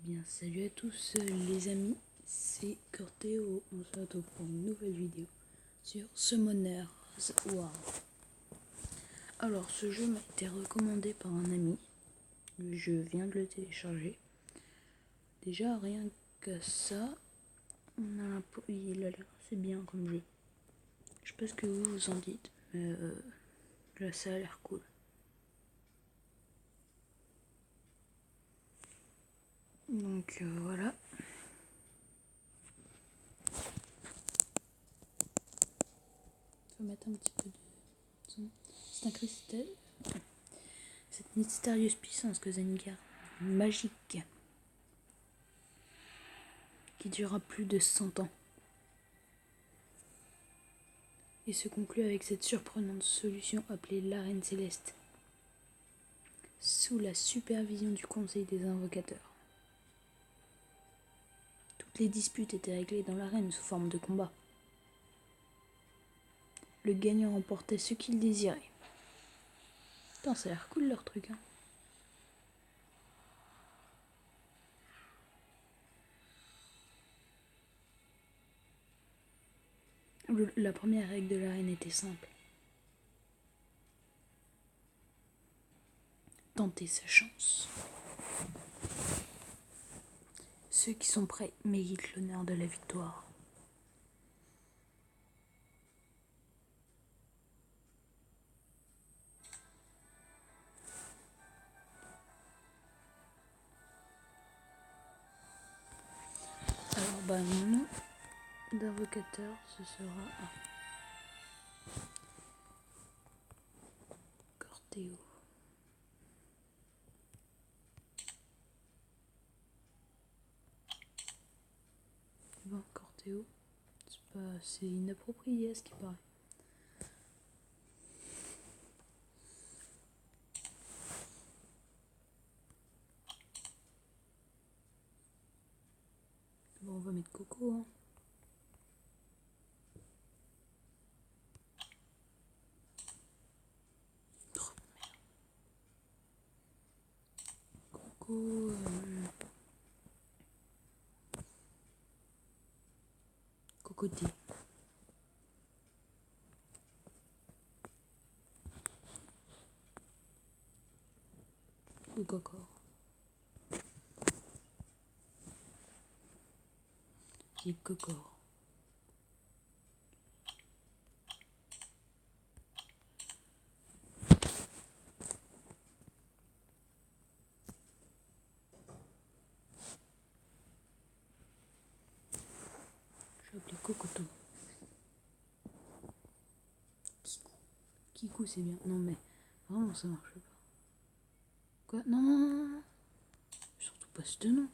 bien, salut à tous les amis, c'est Corteo. On se retrouve pour une nouvelle vidéo sur Summoners War. Alors, ce jeu m'a été recommandé par un ami. Je viens de le télécharger. Déjà, rien que ça, il a l'air assez bien comme jeu. Je sais pas ce que vous vous en dites, mais là, ça a l'air cool. Donc voilà. Faut mettre un petit peu de son. C'est un cristal. Cette mystérieuse puissance que Zengar, magique, qui durera plus de 100 ans, et se conclut avec cette surprenante solution appelée l'arène céleste, sous la supervision du Conseil des Invocateurs. Toutes les disputes étaient réglées dans l'arène sous forme de combat. Le gagnant remportait ce qu'il désirait. Putain, ça a l'air cool leur truc, hein. La première règle de l'arène était simple. Tenter sa chance. Ceux qui sont prêts méritent l'honneur de la victoire. Alors mon nom d'invocateur, ce sera Corteo. Bon, Corteo, c'est inapproprié à ce qui paraît. Bon, on va mettre Coco, hein. Coco, Cocoté. Ou Coco. J'ai Coco. Je vais appeler Cocoto. Kikou. Kikou, c'est bien. Non, mais vraiment, ça marche pas. Quoi? Non, non, non, non. Surtout pas ce nom.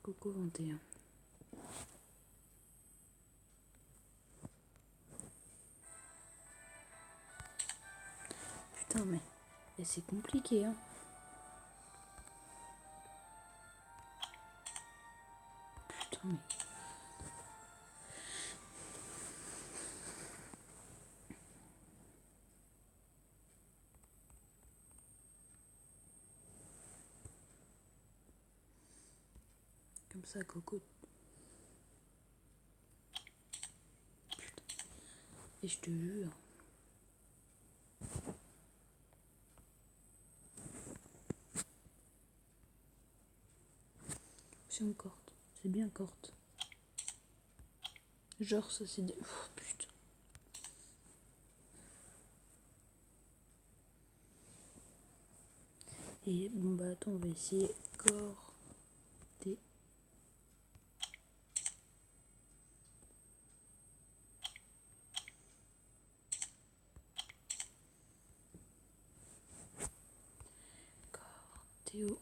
Coco 21. Putain, mais c'est compliqué, hein. Putain, mais. Comme ça, Coco. Putain. Et je te jure. C'est une corte. C'est bien corte. Genre, ça c'est des. Oh, putain. Et bon, bah attends, on va essayer. Corté. Cortéo.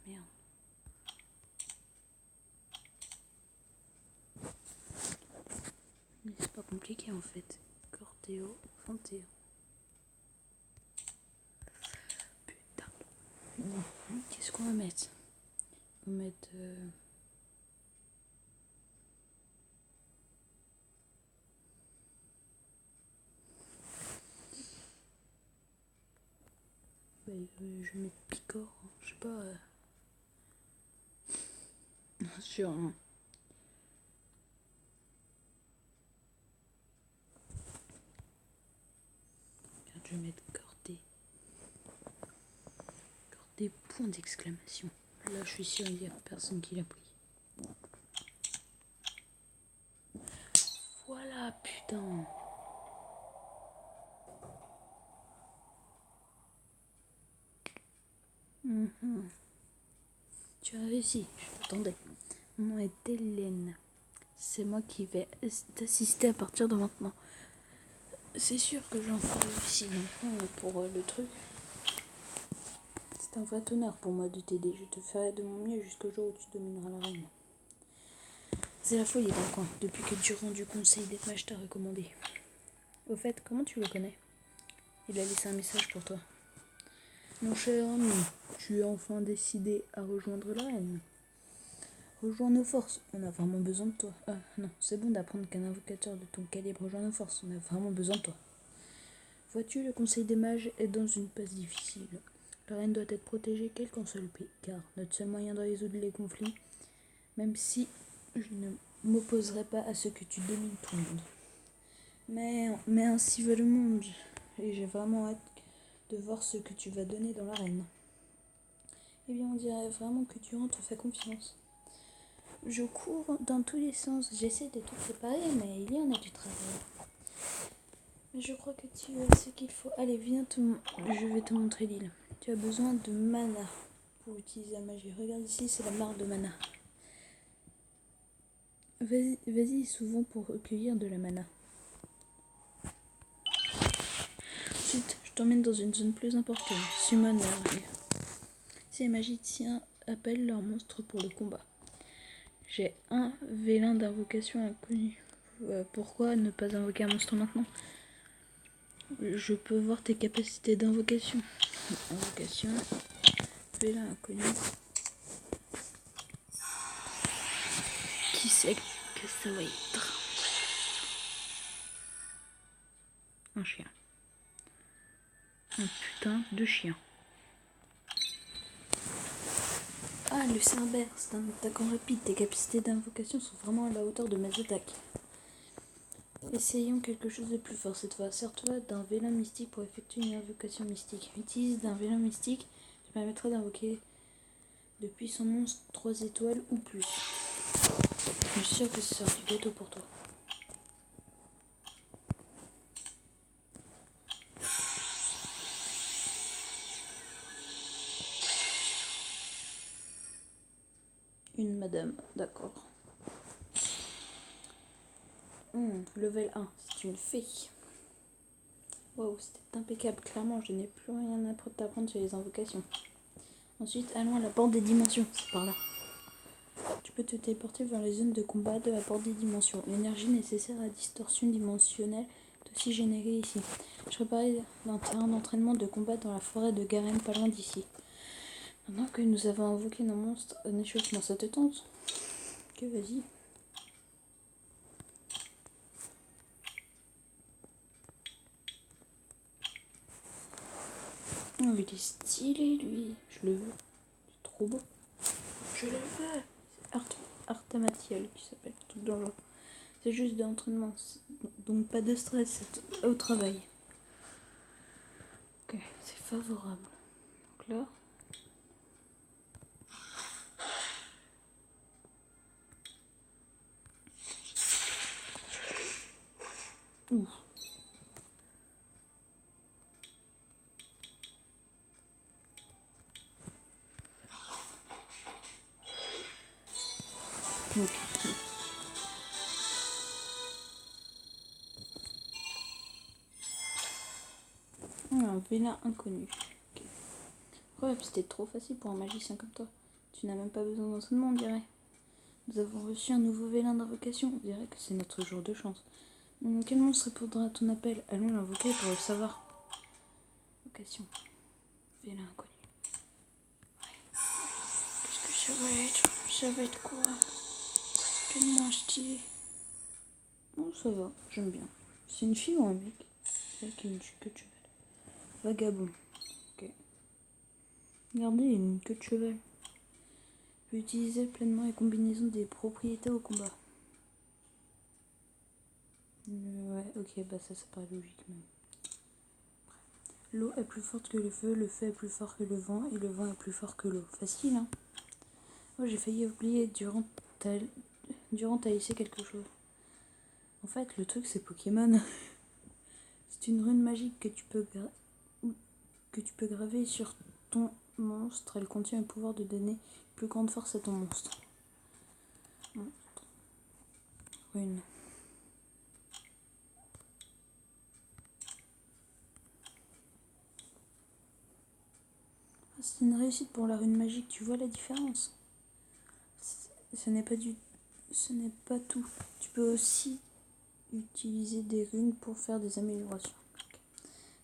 Merde. Mais c'est pas compliqué en fait. Cortéo 21. Putain. Qu'est-ce qu'on va mettre? On va mettre. je vais mettre Picor, hein, je sais pas. Sûr, hein. Je vais mettre Corté. Corté, point d'exclamation. Là, je suis sûr qu'il n'y a personne qui l'a pris. Voilà, putain. Tu as réussi, je t'attendais. Mon nom est Hélène. C'est moi qui vais t'assister à partir de maintenant. C'est sûr que j'en ferai aussi longtemps pour le truc. C'est un vrai honneur pour moi de t'aider. Je te ferai de mon mieux jusqu'au jour où tu domineras la reine. C'est la folie dans le coin, depuis que durant du conseil des mages t'a recommandé. Au fait, comment tu le connais? Il a laissé un message pour toi. Mon cher ami, tu as enfin décidé à rejoindre la reine. Rejoins nos forces, on a vraiment besoin de toi. Ah non, c'est bon d'apprendre qu'un invocateur de ton calibre rejoint nos forces, on a vraiment besoin de toi. Vois-tu, le conseil des mages est dans une passe difficile. La reine doit être protégée quel qu'en soit le pays, car notre seul moyen de résoudre les conflits, même si je ne m'opposerai pas à ce que tu domines tout le monde. Mais ainsi va le monde, et j'ai vraiment hâte de voir ce que tu vas donner dans l'arène. Eh bien, on dirait vraiment que tu te fais confiance. Je cours dans tous les sens, j'essaie de tout préparer, mais il y en a du travail. Mais je crois que tu as ce qu'il faut. Allez, viens, je vais te montrer l'île. Tu as besoin de mana pour utiliser la magie. Regarde ici, c'est la mare de mana. Vas-y souvent pour recueillir de la mana. Ensuite, je t'emmène dans une zone plus importante, Summoner. Ces magiciens appellent leurs monstres pour le combat. J'ai un vélin d'invocation inconnu. Pourquoi ne pas invoquer un monstre maintenant? Je peux voir tes capacités d'invocation. Invocation, vélin inconnu. Qui sait que ça va être? Un chien. Un putain de chien. Ah, le Cerbère, c'est un attaquant rapide. Tes capacités d'invocation sont vraiment à la hauteur de mes attaques. Essayons quelque chose de plus fort cette fois. Sers-toi d'un vélin mystique pour effectuer une invocation mystique. Utilise d'un vélin mystique qui permettra d'invoquer depuis son monstre 3 étoiles ou plus. Je suis sûr que ce sera du gâteau pour toi. Une madame, d'accord. Level 1, c'est une fée. Waouh, c'était impeccable. Clairement, je n'ai plus rien à t'apprendre sur les invocations. Ensuite, allons à la porte des dimensions. C'est par là. Tu peux te téléporter vers les zones de combat de la porte des dimensions. L'énergie nécessaire à la distorsion dimensionnelle est aussi générée ici. Je préparais un terrain d'entraînement de combat dans la forêt de Garen, pas loin d'ici. Maintenant que nous avons invoqué nos monstres, un échauffement, ça te tente? Ok, vas-y. Oh, il est stylé, lui. Je le veux. C'est trop beau. Je le veux. C'est Artamatiel qui s'appelle, tout dans le genre. C'est juste de l'entraînement, donc pas de stress, c'est au travail. Ok, c'est favorable. Donc là. Ouh. Ok. Un vélin inconnu. Okay. Ouais, c'était trop facile pour un magicien comme toi. Tu n'as même pas besoin d'entraînement, on dirait. Nous avons reçu un nouveau vélin d'invocation. On dirait que c'est notre jour de chance. Quel monstre répondra à ton appel? Allons l'invoquer pour le savoir. Invocation. Vélin inconnu. Ouais. Qu'est-ce que ça va être? Ça va être quoi? Tellement stylé. Bon, ça va, j'aime bien. C'est une fille ou un mec? C'est que tu veux. Vagabond. Ok. Regardez, une queue de cheval. Peut utiliser pleinement les combinaisons des propriétés au combat. Ouais, ok, bah ça paraît logique même. L'eau est plus forte que le feu est plus fort que le vent est plus fort que l'eau. Facile, hein? Oh, j'ai failli oublier durant t'as laissé quelque chose. En fait, le truc c'est Pokémon. C'est une rune magique que tu peux graver sur ton monstre. Elle contient le pouvoir de donner plus grande force à ton monstre. Rune. C'est une réussite pour la rune magique, tu vois la différence? Ce n'est pas tout. Tu peux aussi utiliser des runes pour faire des améliorations.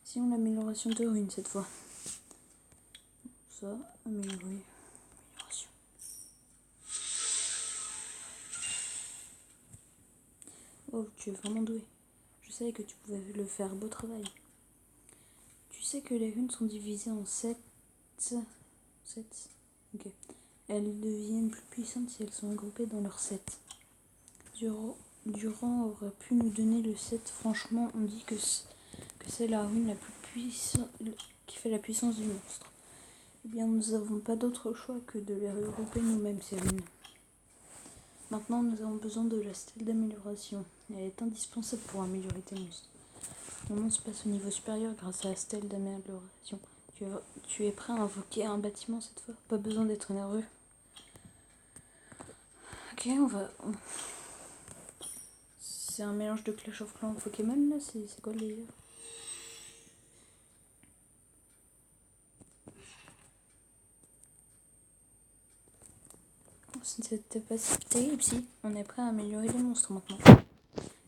Si on l'amélioration de runes cette fois. Ça, amélioration. Oh, tu es vraiment doué. Je savais que tu pouvais le faire, beau travail. Tu sais que les runes sont divisées en 7. Ok. Elles deviennent plus puissantes si elles sont regroupées dans leur 7. Durand aurait pu nous donner le 7. Franchement, on dit que c'est la rune la plus puissante qui fait la puissance du monstre. Eh bien, nous n'avons pas d'autre choix que de les regrouper nous-mêmes, ces runes. Maintenant, nous avons besoin de la stèle d'amélioration. Elle est indispensable pour améliorer tes monstres. Mon monstre passe au niveau supérieur grâce à la stèle d'amélioration. Tu es prêt à invoquer un bâtiment cette fois? Pas besoin d'être nerveux. Ok, C'est un mélange de Clash of Clans Pokémon là? C'est quoi le délire? C'était pas si terrible si. On est prêt à améliorer les monstres maintenant.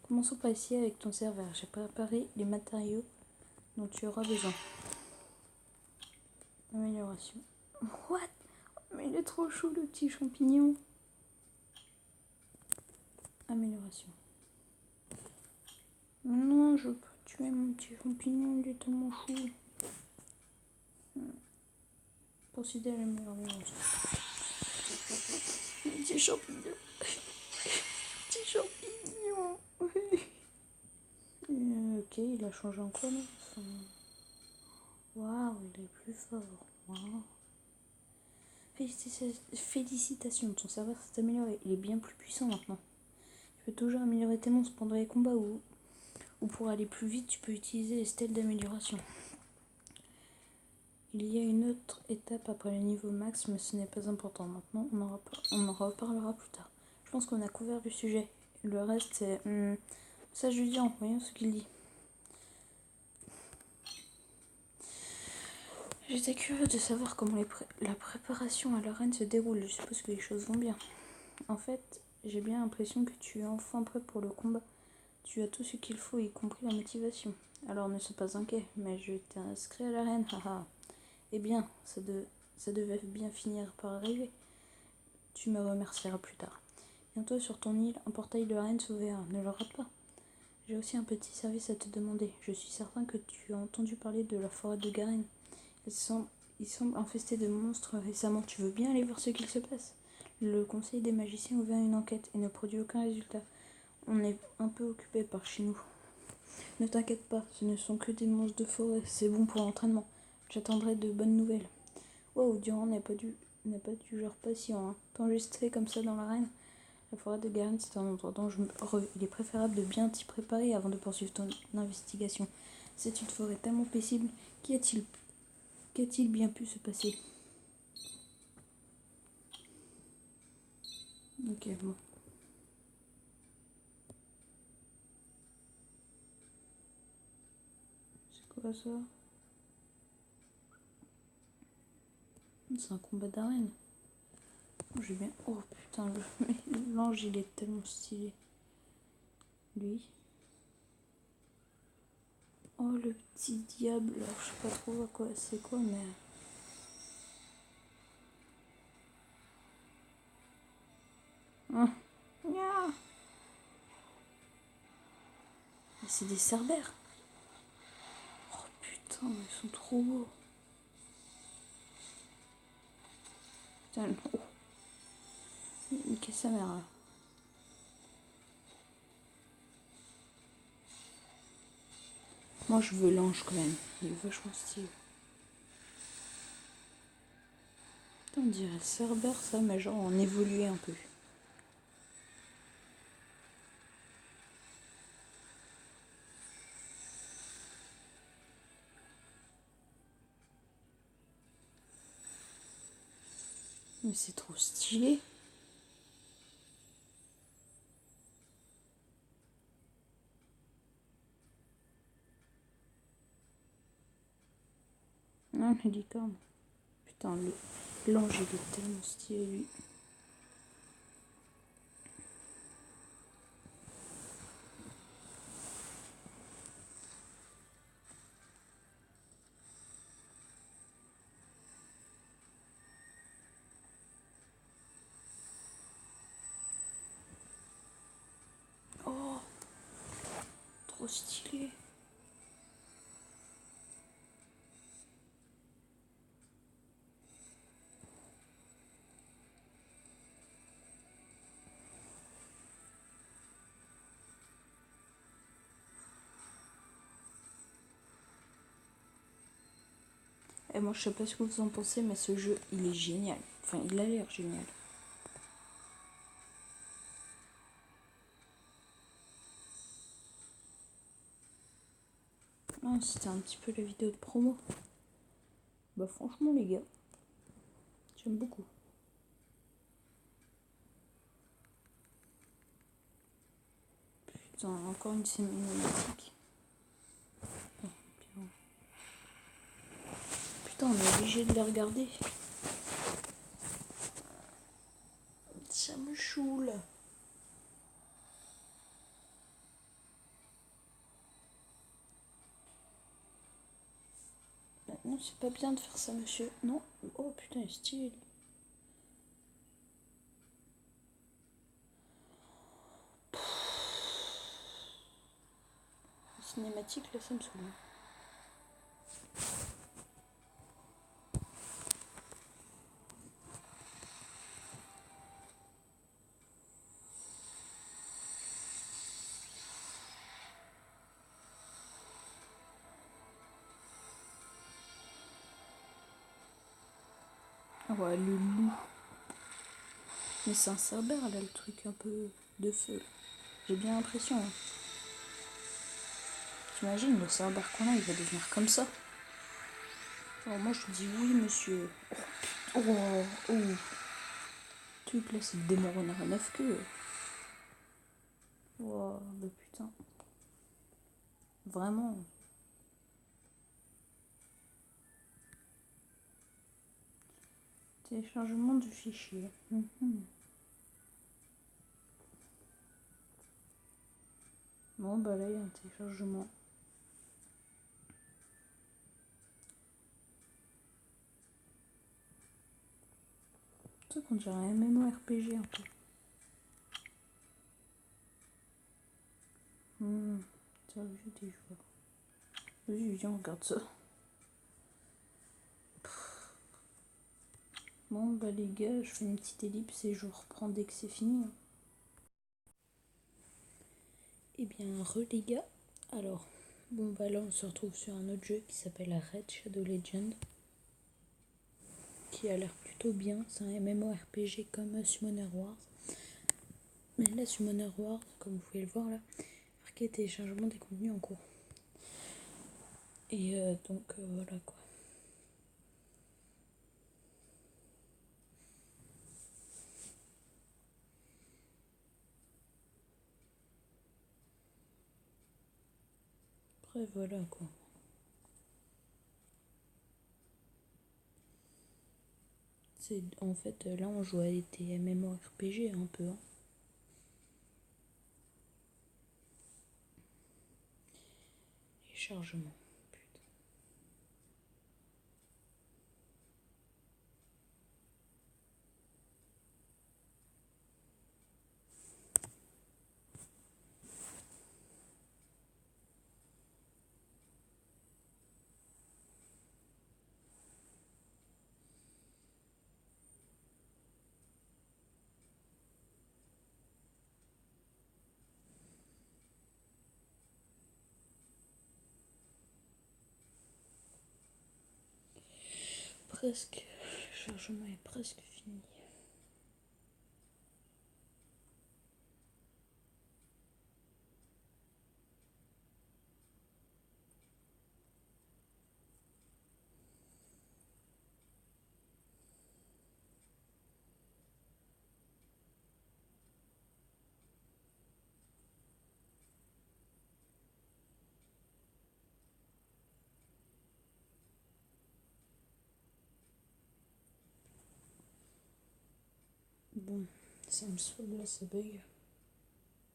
Commençons par ici avec ton serveur. J'ai préparé les matériaux dont tu auras besoin. Amélioration. What? Mais il est trop chou le petit champignon. Amélioration. Non, je veux pas tuer mon petit champignon, il est tellement chou. Procéder à l'amélioration. Petit champignon. Petit champignon. Ok, il a changé en quoi là? Waouh, il est plus fort. Wow. Félicitations, ton serveur s'est amélioré. Il est bien plus puissant maintenant. Tu peux toujours améliorer tes monstres pendant les combats ou pour aller plus vite, tu peux utiliser les stèles d'amélioration. Il y a une autre étape après le niveau max, mais ce n'est pas important. Maintenant, on en reparlera plus tard. Je pense qu'on a couvert le sujet. Le reste, c'est... ça, Julien, voyons ce qu'il dit. J'étais curieux de savoir comment la préparation à l'arène se déroule. Je suppose que les choses vont bien. En fait, j'ai bien l'impression que tu es enfin prêt pour le combat. Tu as tout ce qu'il faut, y compris la motivation. Alors ne sois pas inquiet, mais je t'ai inscrit à l'arène, haha. Eh bien, ça devait bien finir par arriver. Tu me remercieras plus tard. Bientôt sur ton île, un portail de l'arène s'ouvrira, ne le rate pas. J'ai aussi un petit service à te demander. Je suis certain que tu as entendu parler de la forêt de Garen. Il semble infesté de monstres récemment. Tu veux bien aller voir ce qu'il se passe? Le conseil des magiciens a ouvert une enquête et ne produit aucun résultat. On est un peu occupé par chez nous. Ne t'inquiète pas, ce ne sont que des monstres de forêt. C'est bon pour l'entraînement. J'attendrai de bonnes nouvelles. Wow, Durand n'est pas du genre patient. Hein. T'enregistrer comme ça dans l'arène. La forêt de Garen, c'est un endroit dangereux. Il est préférable de bien t'y préparer avant de poursuivre ton investigation. C'est une forêt tellement paisible. Qu'a-t-il bien pu se passer? Ok, bon. C'est quoi ça? C'est un combat d'arène. Oh, j'ai bien... Oh putain, l'ange il est tellement stylé. Lui. Oh le petit diable. Alors, je sais pas trop à quoi c'est quoi, mais... Ah. C'est des cerbères. Oh putain, ils sont trop beaux. Putain, oh. Qu'est-ce sa mère là. Moi je veux l'ange quand même. Il est vachement stylé. Putain, on dirait Cerbère ça, mais genre en évolué un peu. Mais c'est trop stylé. Non, la licorne. Putain, l'ange il est tellement stylé lui. Oh, trop stylé. Et moi je sais pas ce que vous en pensez, mais ce jeu il est génial. Enfin, il a l'air génial. Ah, c'était un petit peu la vidéo de promo. Bah franchement les gars, j'aime beaucoup. Putain, encore une cinématique. Putain, on est obligé de les regarder. Ça me choule. Non, c'est pas bien de faire ça, monsieur. Non. Oh putain, il est stylé. Cinématique, là, ça me saoule. Ah ouais, le loup. Mais c'est un cerbère, là, le truc un peu de feu. J'ai bien l'impression. Hein. T'imagines, le cerbère qu'on a, il va devenir comme ça. Alors moi, je te dis oui, monsieur. Oh, oh, oh. Le truc, là, c'est le démon renard à 9 queues. Oh, bah putain. Vraiment. Téléchargement du fichier. Bon, bah là, il y a un téléchargement. C'est qu'on dirait un MMORPG un peu. Interview des joueurs. Vas-y, viens, on regarde ça. Bon, bah les gars, je fais une petite ellipse et je reprends dès que c'est fini. Hein. Eh bien, les gars. Alors, bon, bah là, on se retrouve sur un autre jeu qui s'appelle Red Shadow Legend. Qui a l'air plutôt bien. C'est un MMORPG comme Summoner Wars. Mais là, Summoner Wars, comme vous pouvez le voir là, marqué téléchargement des contenus en cours. Et donc, voilà quoi. Après, voilà quoi. C'est en fait là on joue à des MMORPG un peu. Hein. Les chargements. Putain. presque. Le chargement est presque fini. Bon, ça me saoule là, ça bug.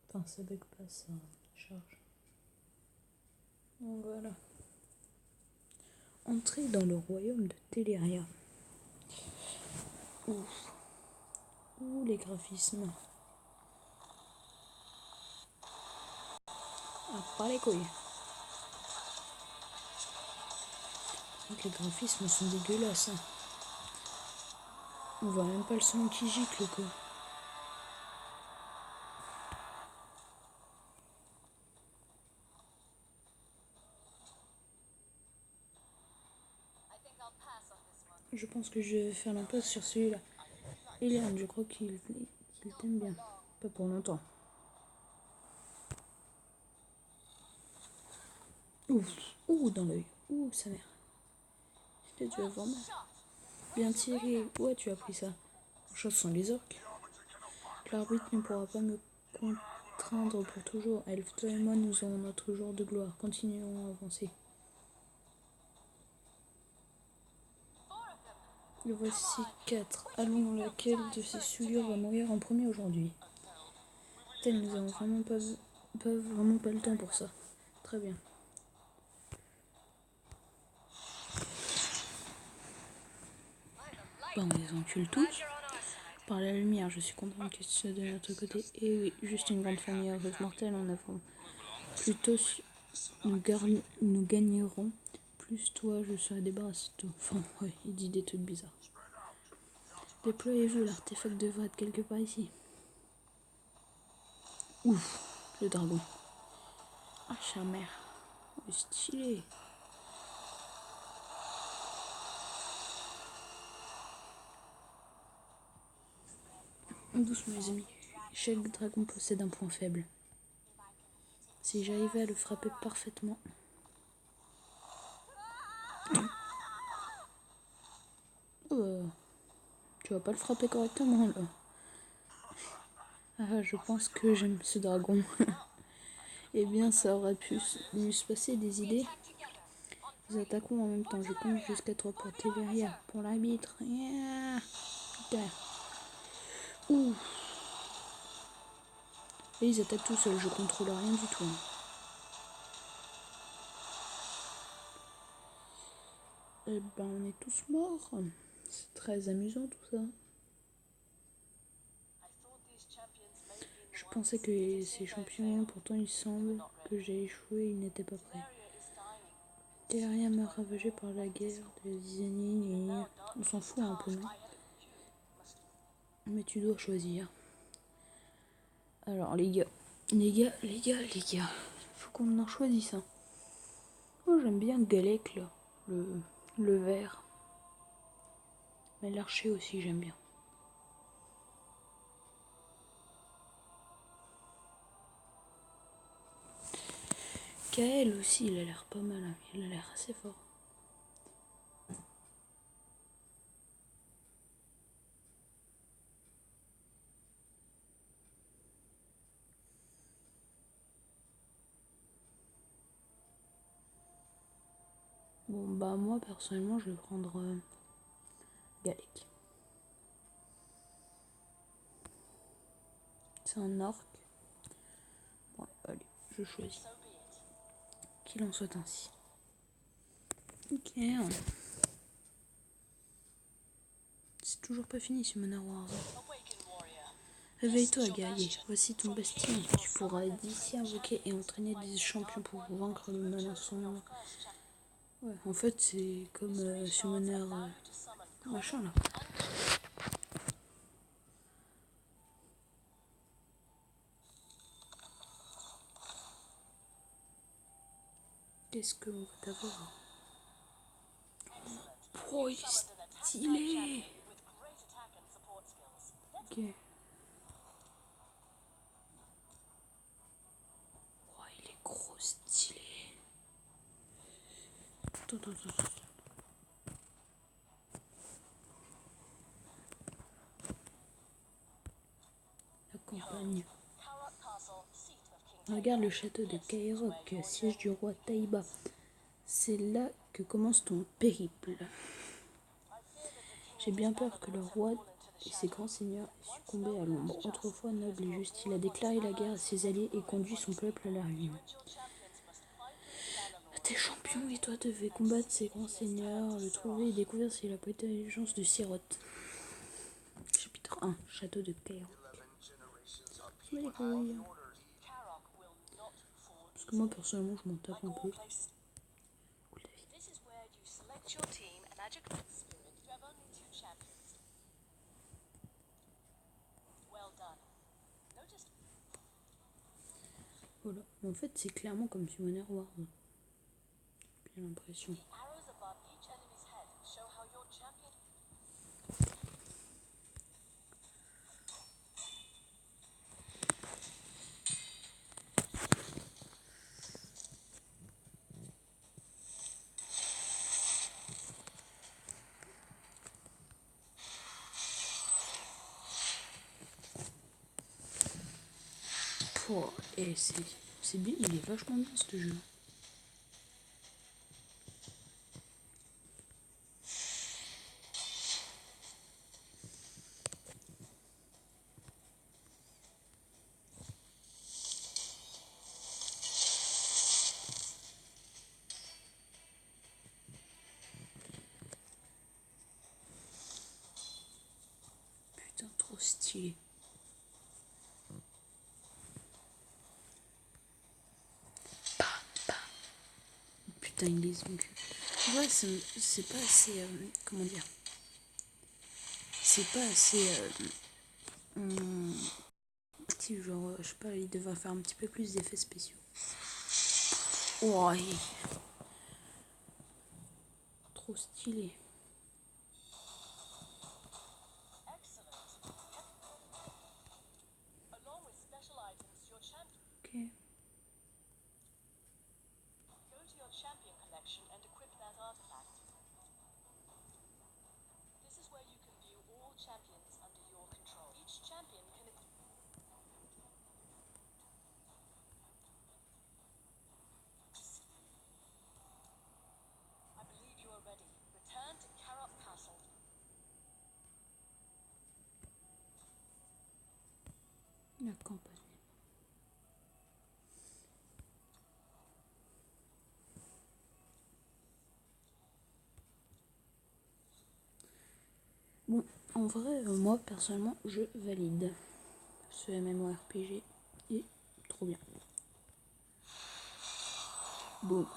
Enfin, ça bug pas, ça charge. Donc voilà. Entrer dans le royaume de Teleria. Ouf. Ouh, les graphismes. Ah, pas les couilles. Donc, les graphismes sont dégueulasses. Hein. On voit même pas le son qui gicle, quoi. Je pense que je vais faire l'impasse sur celui-là. Eliane, je crois qu'il t'aime bien. Pas pour longtemps. Ouf. Ouh, dans l'œil. Ouh, sa mère. Tu vas avoir mal. Bien tiré. Où as-tu appris ça? En chassant les orques. L'arbitre ne pourra pas me contraindre pour toujours. Elf, toi et moi, nous aurons notre jour de gloire. Continuons à avancer. Le voici 4. Allons, laquelle de ces souillures va mourir en premier aujourd'hui? Nous avons vraiment pas le temps pour ça. Très bien. Bon, on les encule tous. Par la lumière, je suis contente que ce soit de notre côté. Et oui, juste une grande famille heureuse mortelle en avant. Plutôt nous gagnerons. Plus toi, je serai débarrassé de tout. Enfin, ouais, il dit des trucs bizarres. Déployez-vous, l'artefact devrait être quelque part ici. Ouf, le dragon. Ah, chère mère. Stylé. Doucement, mes amis. Chaque dragon possède un point faible. Si j'arrivais à le frapper parfaitement. Tu vas pas le frapper correctement là. Ah, je pense que j'aime ce dragon. Eh bien, ça aurait pu lui se passer des idées. Nous attaquons en même temps. Je compte jusqu'à 3 pour Teleria, pour l'arbitre. Yeah. Ouh. Et ils attaquent tout seuls. Je contrôle rien du tout. Eh ben, on est tous morts. C'est très amusant tout ça. Je pensais que ces champions, pourtant il semble que j'ai échoué, ils n'étaient pas prêts. Teleria meurt ravagé par la guerre de Zeni et on s'en fout un peu, non? Mais tu dois choisir. Alors les gars, faut qu'on en choisisse un. Oh, j'aime bien Galek là, le vert. Mais l'archer aussi j'aime bien. Kael aussi, il a l'air pas mal, hein. Il a l'air assez fort. Bon bah moi personnellement je vais prendre Galek. C'est un orc. Bon allez, je choisis. Qu'il en soit ainsi. Ok. C'est toujours pas fini ce Manor Wars. Réveille-toi, guerrier. Voici ton bastion. Tu pourras d'ici invoquer et entraîner des champions pour vaincre le Manor sombre. Ouais, en fait, c'est comme Summoner machin là. Qu'est-ce qu'on va avoir? Oh, il est stylé. Ok. Oh, il est gros stylé. Attends. La campagne. Regarde le château de Kaerok, siège du roi Taïba. C'est là que commence ton périple. J'ai bien peur que le roi et ses grands seigneurs aient succombé à l'ombre. Autrefois noble et juste, il a déclaré la guerre à ses alliés et conduit son peuple à la ruine. Tes champions et toi devaient combattre ces grands seigneurs, le trouver et découvrir s'il a pas été l'allégeance de Siroth. Chapitre 1, Château de Kaerok. Mais les couilles. Parce que moi personnellement je m'en tape un peu. Voilà, mais en fait c'est clairement comme Summoner Wars. J'ai l'impression. Oh, et c'est bien, il est vachement bien ce jeu. Putain, trop stylé. Putain, il les ont. En vrai, c'est pas assez. Comment dire? C'est pas assez. Genre, je sais pas, il devrait faire un petit peu plus d'effets spéciaux. Oh, trop stylé. Ok. La campagne. Bon, en vrai, moi personnellement, je valide. Ce MMORPG est trop bien. Bon.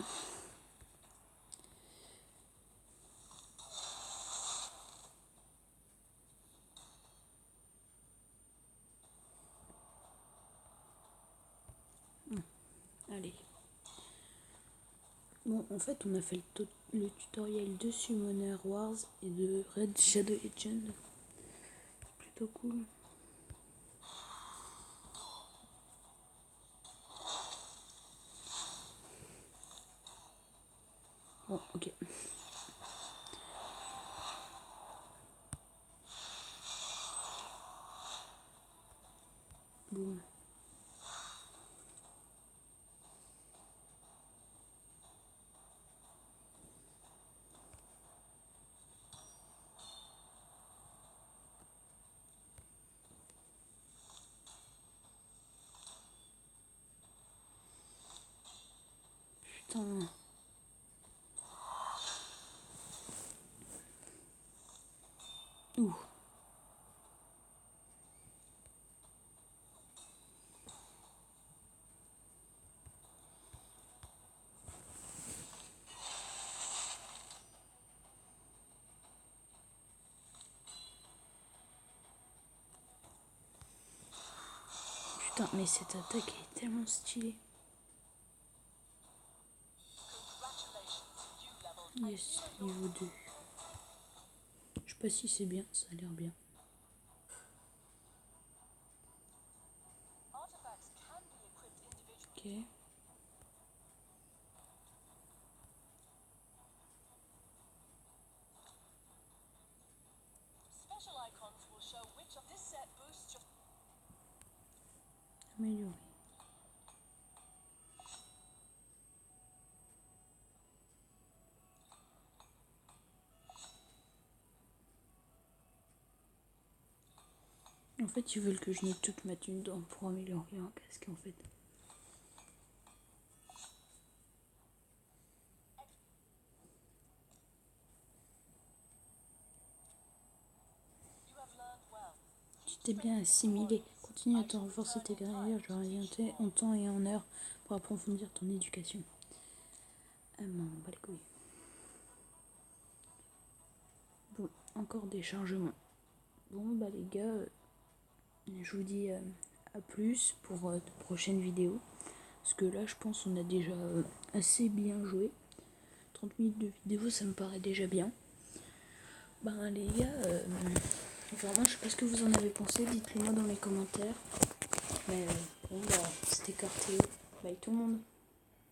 Allez. Bon, en fait, on a fait le tutoriel de Summoner Wars et de Red Shadow Legend. Plutôt cool. Bon, ok. Boum. Putain. Ouh. Putain, mais cette attaque est tellement stylée. Yes, niveau 2. Je sais pas si c'est bien, ça a l'air bien. Ok. Améliorer. En fait, ils veulent que je mette toute ma thune dedans pour améliorer un casque, en fait. Tu t'es bien assimilé. Continue à te renforcer tes grillages, à orienter en temps et en heure pour approfondir ton éducation. Ah m'en bat les couilles. Bon, encore des chargements. Bon, bah les gars, je vous dis à plus pour de prochaines vidéos. Parce que là, je pense qu'on a déjà assez bien joué. 30 minutes de vidéo, ça me paraît déjà bien. Ben les gars, vraiment, je sais pas ce que vous en avez pensé. Dites-le moi dans les commentaires. Mais bon, bah, c'était Cortéo. Bye tout le monde.